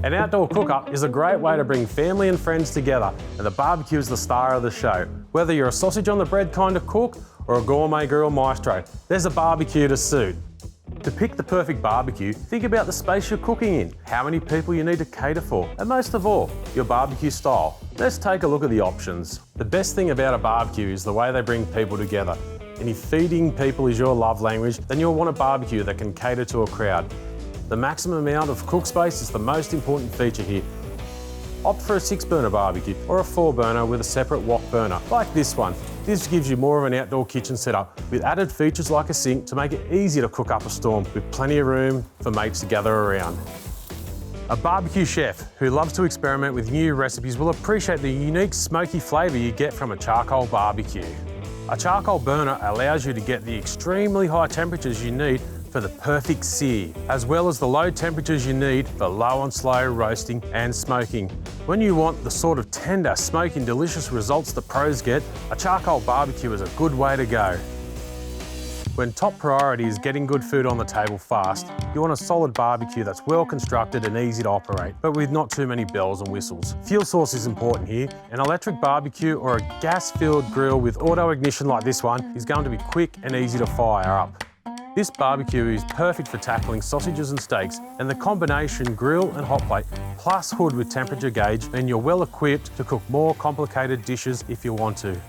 An outdoor cook-up is a great way to bring family and friends together, and the barbecue is the star of the show. Whether you're a sausage on the bread kind of cook or a gourmet grill maestro, there's a barbecue to suit. To pick the perfect barbecue, think about the space you're cooking in, how many people you need to cater for, and most of all, your barbecue style. Let's take a look at the options. The best thing about a barbecue is the way they bring people together. And if feeding people is your love language, then you'll want a barbecue that can cater to a crowd. The maximum amount of cook space is the most important feature here. Opt for a 6-burner barbecue or a 4-burner with a separate wok burner, like this one. This gives you more of an outdoor kitchen setup with added features like a sink to make it easy to cook up a storm with plenty of room for mates to gather around. A barbecue chef who loves to experiment with new recipes will appreciate the unique smoky flavour you get from a charcoal barbecue. A charcoal burner allows you to get the extremely high temperatures you need for the perfect sear, as well as the low temperatures you need for low and slow roasting and smoking. When you want the sort of tender, smoky, delicious results the pros get, a charcoal barbecue is a good way to go. When top priority is getting good food on the table fast, you want a solid barbecue that's well constructed and easy to operate, but with not too many bells and whistles. Fuel source is important here. An electric barbecue or a gas-filled grill with auto ignition like this one is going to be quick and easy to fire up. This barbecue is perfect for tackling sausages and steaks, and the combination grill and hot plate plus hood with temperature gauge mean you're well equipped to cook more complicated dishes if you want to.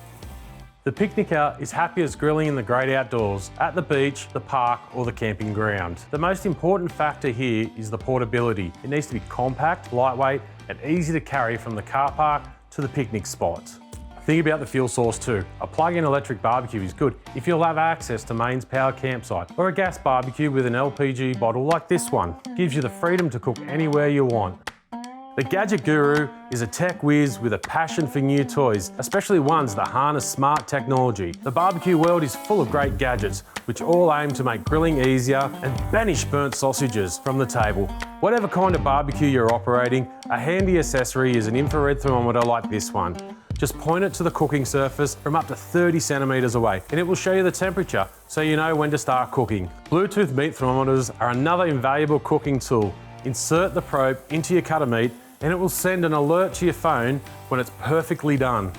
The PICNICKER is happy as grilling in the great outdoors, at the beach, the park or the camping ground. The most important factor here is the portability. It needs to be compact, lightweight and easy to carry from the car park to the picnic spot. Think about the fuel source too. A plug-in electric barbecue is good if you'll have access to mains power campsite, or a gas barbecue with an LPG bottle like this one. Gives you the freedom to cook anywhere you want. The Gadget Guru is a tech whiz with a passion for new toys, especially ones that harness smart technology. The barbecue world is full of great gadgets, which all aim to make grilling easier and banish burnt sausages from the table. Whatever kind of barbecue you're operating, a handy accessory is an infrared thermometer like this one. Just point it to the cooking surface from up to 30 centimetres away and it will show you the temperature so you know when to start cooking. Bluetooth meat thermometers are another invaluable cooking tool. Insert the probe into your cut of meat and it will send an alert to your phone when it's perfectly done.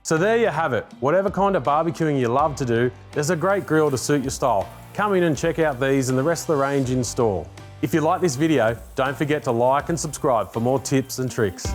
So there you have it. Whatever kind of barbecuing you love to do, there's a great grill to suit your style. Come in and check out these and the rest of the range in store. If you like this video, don't forget to like and subscribe for more tips and tricks.